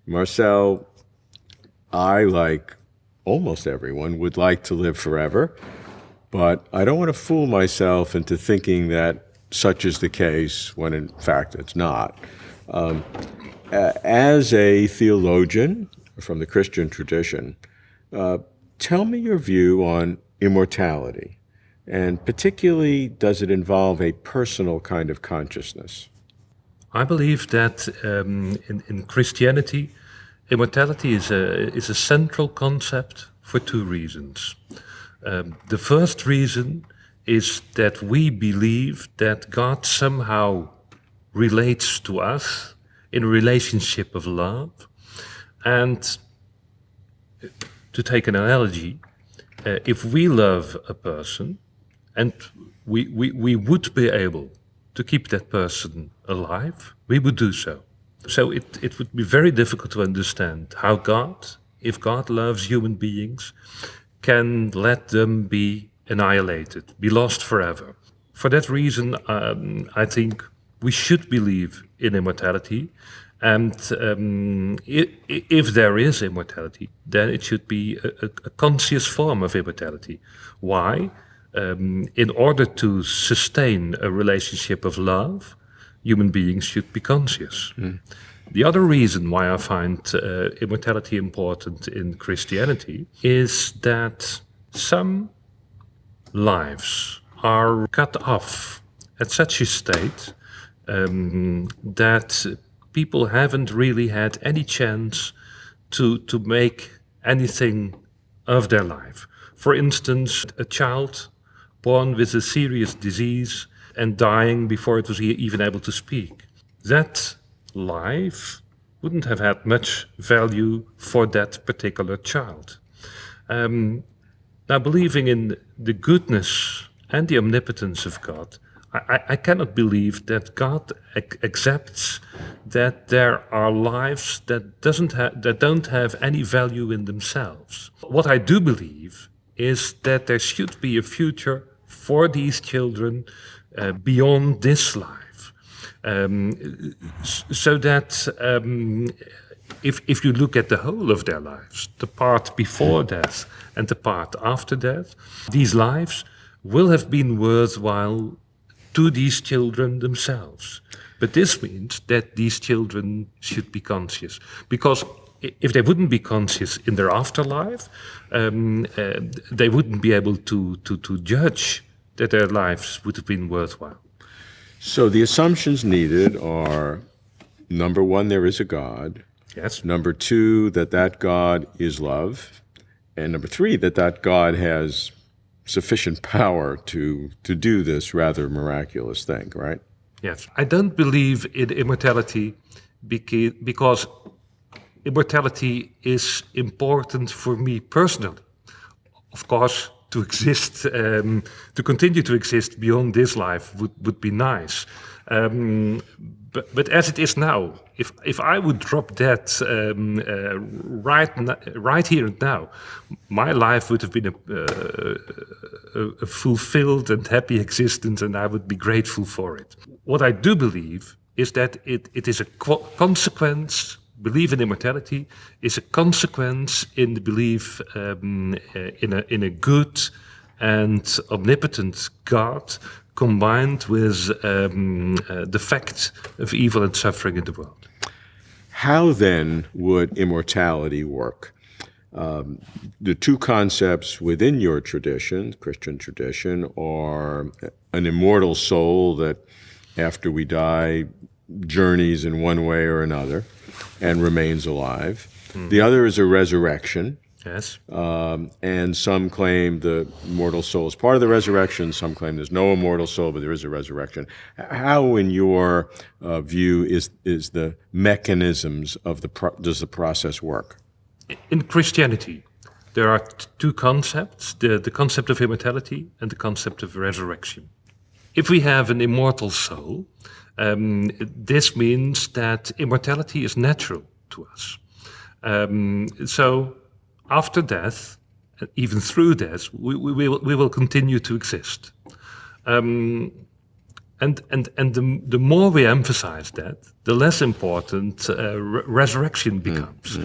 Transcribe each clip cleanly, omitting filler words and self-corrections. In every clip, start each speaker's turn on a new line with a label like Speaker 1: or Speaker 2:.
Speaker 1: Marcel, I, like almost everyone, would like to live forever, but I don't want to fool myself into thinking that such is the case when in fact it's not. As a theologian from the Christian tradition, tell me your view on immortality, and particularly, does it involve a personal kind of consciousness?
Speaker 2: I believe that in Christianity, immortality is a central concept for two reasons. The first reason is that we believe that God somehow relates to us in a relationship of love. And to take an analogy, if we love a person and we would be able to keep that person alive, we would do so. So it would be very difficult to understand how God, if God loves human beings, can let them be annihilated, be lost forever. For that reason, I think we should believe in immortality. And if there is immortality, then it should be a conscious form of immortality. Why? In order to sustain a relationship of love, human beings should be conscious. The other reason why I find immortality important in Christianity is that some lives are cut off at such a state that people haven't really had any chance to make anything of their life. For instance, a child born with a serious disease and dying before it was even able to speak. That life wouldn't have had much value for that particular child. Now, believing in the goodness and the omnipotence of God, I cannot believe that God accepts that there are lives that don't have any value in themselves. What I do believe is that there should be a future for these children beyond this life, so that if you look at the whole of their lives, the part before death and the part after death, these lives will have been worthwhile to these children themselves. But this means that these children should be conscious, because if they wouldn't be conscious in their afterlife, they wouldn't be able to judge that their lives would have been worthwhile.
Speaker 1: So the assumptions needed are, number one, there is a God.
Speaker 2: Yes.
Speaker 1: Number two, that God is love. And number three, that God has sufficient power to do this rather miraculous thing, right?
Speaker 2: Yes. I don't believe in immortality because immortality is important for me personally. Of course, to exist, to continue to exist beyond this life would be nice. But as it is now, if I would drop dead right here and now, my life would have been a fulfilled and happy existence, and I would be grateful for it. What I do believe is that it is a consequence. Belief in immortality is a consequence in the belief in a good and omnipotent God, combined with the fact of evil and suffering in the world.
Speaker 1: How then would immortality work? The two concepts within your tradition, Christian tradition, are an immortal soul that after we die journeys in one way or another and remains alive. The other is a resurrection.
Speaker 2: Yes.
Speaker 1: And some claim the immortal soul is part of the resurrection. Some claim there's no immortal soul, but there is a resurrection. How, in your view, is the mechanisms of does the process work?
Speaker 2: In Christianity, there are two concepts: the concept of immortality and the concept of resurrection. If we have an immortal soul, this means that immortality is natural to us. So after death, even through death, we will continue to exist. And the more we emphasize that, the less important resurrection becomes.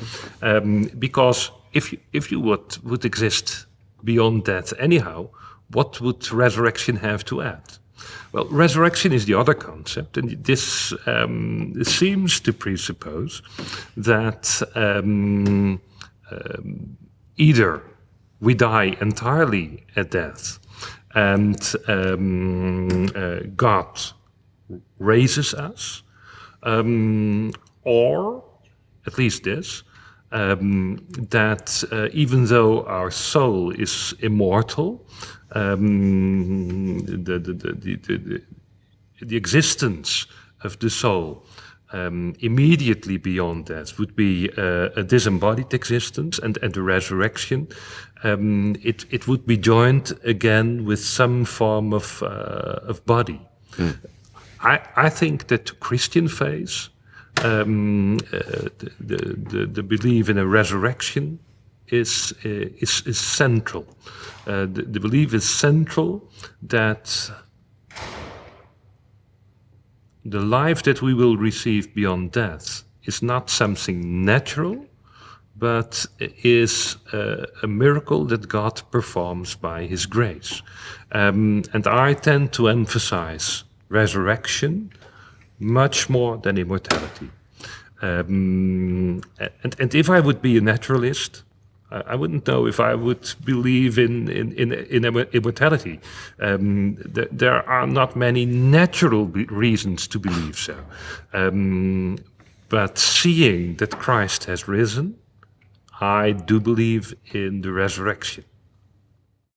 Speaker 2: Because if you would exist beyond death anyhow, what would resurrection have to add? Well, resurrection is the other concept, and this seems to presuppose that either we die entirely at death, and God raises us, or at least this, that even though our soul is immortal, the existence of the soul immediately beyond death would be a disembodied existence, and the resurrection, it would be joined again with some form of body. I think that to Christian faith, the belief in a resurrection is central. The belief is central that the life that we will receive beyond death is not something natural, but is a miracle that God performs by His grace. And I tend to emphasize resurrection much more than immortality. And if I would be a naturalist, I wouldn't know if I would believe in immortality. There are not many natural reasons to believe so. But seeing that Christ has risen, I do believe in the resurrection.